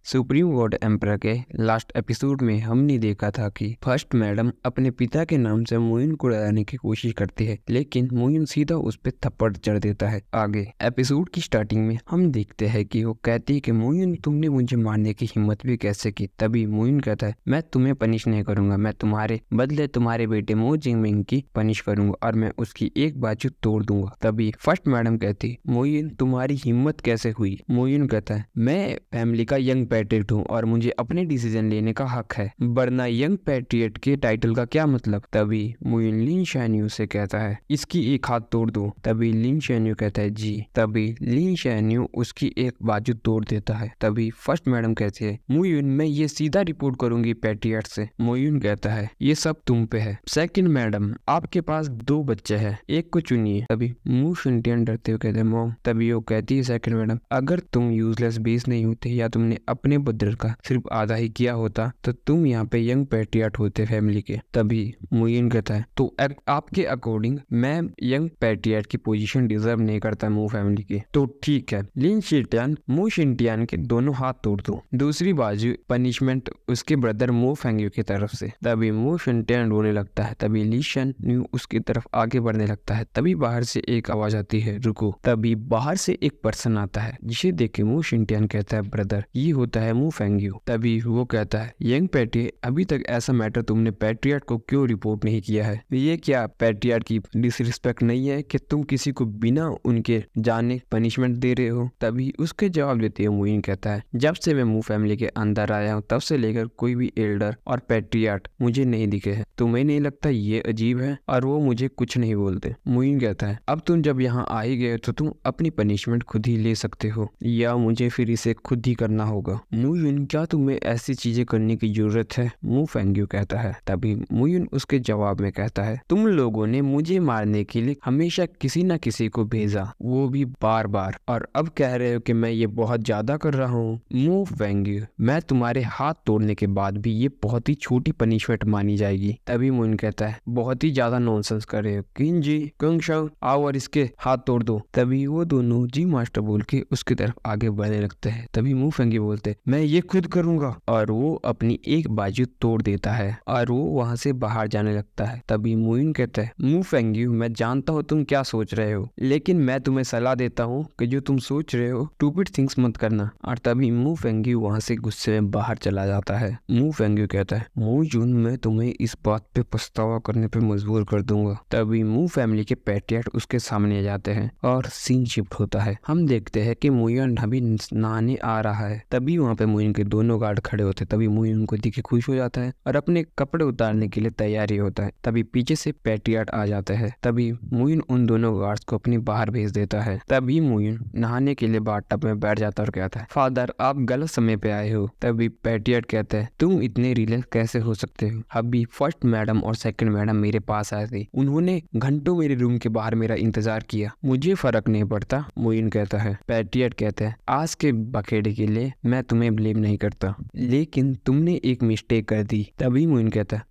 Supreme court emperor के last episode में हमने देखा था कि फर्स्ट मैडम अपने पिता के नाम से मोइन को डराने की कोशिश करती है, लेकिन मोइन सीधा उस पर थप्पड़ जड़ देता है। आगे एपिसोड की स्टार्टिंग में हम देखते हैं कि वो कहती है कि मोइन तुमने मुझे मारने की हिम्मत भी कैसे की। तभी मोइन कहता है मैं तुम्हें पनिश नहीं करूंगा, मैं तुम्हारे बदले तुम्हारे बेटे मो जिंगमिंग की पनिश करूंगा और मैं उसकी एक बाजू तोड़ दूंगा। तभी फर्स्ट मैडम कहती मोइन तुम्हारी हिम्मत कैसे हुई। मोइन कहता है मैं फैमिली का यंग पैट्रियट हूँ और मुझे अपने डिसीजन लेने का हक है, वरना यंग पैट्रियट के टाइटल का क्या मतलब। तभी मोइन लिन शैन्यू से कहता है इसकी एक हाथ तोड़ दो। तभी लिन शैन्यू कहता है जी। तभी लिन शैन्यू उसकी एक बाजू तोड़ देता है। तभी फर्स्ट मैडम कहती है मोइन मैं ये सीधा रिपोर्ट करूंगी पैट्रियट से। मोइन कहता है ये सब तुम पे है। सेकंड मैडम आपके पास 2 बच्चे हैं, एक को चुनिए। तभी मू शिनटियन डरते हुए कहते हैं मॉम। तभी वो कहती है सेकंड मैडम अगर तुम यूजलेस बेस नहीं होते या तुमने अपने ब्रदर का सिर्फ आधा ही किया होता तो तुम यहाँ पे यंग पैट्रियट होते फैमिली के। तभी मोइन कहता है तो आपके अकॉर्डिंग मैं यंग पैट्रियट की पोजीशन डिजर्व नहीं करता मू फैमिली की, तो ठीक है लिन शिनटियन मू शिनटियन के दोनों हाथ तोड़ दो। दूसरी बाजू पनिशमेंट उसके ब्रदर मो फेंग्यू की तरफ से। तभी मो शिनटियन रोने लगता है। तभी ली शैन्यू उसकी तरफ आगे बढ़ने लगता है। तभी बाहर से एक आवाज आती है रुको। तभी बाहर से एक पर्सन आता है जिसे देख के मो शिनटियन कहता है ब्रदर ये होता है मो फेंग्यू। तभी वो कहता है यंग पैट्रियट अभी तक ऐसा मैटर तुमने पैट्रियट को क्यों रिपोर्ट नहीं किया है। ये क्या पैट्रियट की डिसरिस्पेक्ट नहीं है कि तुम किसी को बिना उनके जाने पनिशमेंट दे रहे हो। तभी उसके जवाब देते हुए मोइन कहता है जब से मैं मू फैमिली के अंदर आया हूँ तब से लेकर कोई भी एल्डर और पैट्रियट मुझे नहीं दिखे हैं। तुम्हें नहीं लगता ये अजीब है। और वो मुझे कुछ नहीं बोलते। मोइन कहता है अब तुम जब यहाँ आ ही गए तो तुम अपनी पनिशमेंट खुद ही ले सकते हो या मुझे फिर इसे खुद ही करना होगा। मोइन क्या तुम्हें ऐसी चीजें करने की जरूरत है। मू फेंग्यू कहता है। तभी मोइन उसके जवाब में कहता है तुम लोगों ने मुझे मारने के लिए हमेशा किसी न किसी को भेजा, वो भी बार बार, और अब कह रहे हो कि मैं ये बहुत ज्यादा कर रहा हूँ। मू फेंग्यू मैं तुम्हारे हाथ तोड़ने के बाद भी ये बहुत ही छोटी पनिशमेंट मानी जाएगी। तभी मोइन कहता है बहुत ही ज्यादा नॉनसेंस कर रहे हो किन जी, कुंग शाओ आओ और इसके हाथ तोड़ दो। तभी वो दोनों जी मास्टर बोल के उसकी तरफ आगे बढ़ने लगते हैं। तभी मू फेंग्यू बोलते मैं ये खुद करूंगा और वो अपनी एक बाजू तोड़ देता है और वो वहां से बाहर जाने लगता है। तभी मोइन कहता है मू फेंग्यू मैं जानता हूँ तुम क्या सोच रहे हो, लेकिन मैं तुम्हें सलाह देता हूँ कि जो तुम सोच रहे हो स्टूपिड थिंग्स मत करना। और तभी मू फेंग्यू वहां से गुस्से में बाहर चला जाता है। मू फेंग्यू कहता है मू जून मैं तुम्हें इस बात पे पछतावा करने पे मजबूर कर दूंगा। तभी मू फैमिली के पैट्रियट उसके सामने आ जाते हैं और सीन शिफ्ट होता है। हम देखते हैं कि मोइन अभी नहाने आ रहा है। तभी वहाँ पे मोइन के दोनों गार्ड खड़े होते हैं। तभी मोइन उनको देख के खुश हो जाता है और अपने कपड़े उतारने के लिए तैयारी होता है। तभी पीछे से पैट्रियट आ जाते हैं। तभी मोइन उन दोनों गार्ड्स को अपनी बाहर भेज देता है। तभी मोइन नहाने के लिए बाथटब में बैठ जाता है और कहता है फादर आप गलत समय पे आए हो। तभी पैट्रियट कहता है तुम इतने रिलैक्स कैसे हो सकते हो, अभी फर्स्ट मैडम और सेकंड मैडम मेरे पास आए थे, उन्होंने घंटों मेरे रूम के बाहर मेरा इंतजार किया, मुझे फर्क नहीं पड़ता। मोइन कहता है पैट्रियट कहता है आज के बखेड़े के लिए मैं तुम्हें ब्लेम नहीं करता, लेकिन तुमने एक मिस्टेक कर दी। तभी मोइन कहता है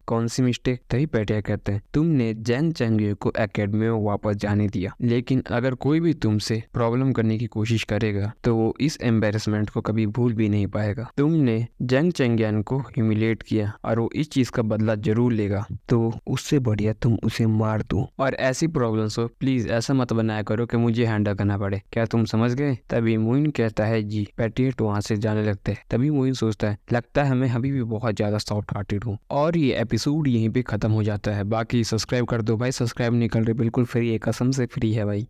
कौन सी मिस्टेक। तभी पैट्रियट कहता है तुमने जैन चेंगयू को एकेडमी में वापस जाने दिया, लेकिन अगर कोई भी तुमसे प्रॉब्लम करने की कोशिश करेगा तो वो इस एम्बेरसमेंट को कभी भूल भी नहीं पाएगा। तुमने जैंग चेंगियन को ह्यूमिलेट किया और वो इस चीज का बदला जरूर लेगा, तो उससे बढ़िया तुम उसे मार दो। और ऐसी प्रॉब्लम्स हो प्लीज ऐसा मत बनाया करो कि मुझे हैंडल करना पड़े, क्या तुम समझ गए। तभी मोइन कहता है जी। पैट्रियट वहां से जाने लगते हैं। तभी मोइन सोचता है लगता है मैं अभी भी बहुत ज्यादा सॉफ्ट हार्टेड हूँ। और ये एपिसोड यहीं पे खत्म हो जाता है। बाकी सब्सक्राइब कर दो भाई, सब्सक्राइब नहीं कर रहे बिल्कुल फ्री है, कसम से फ्री है भाई।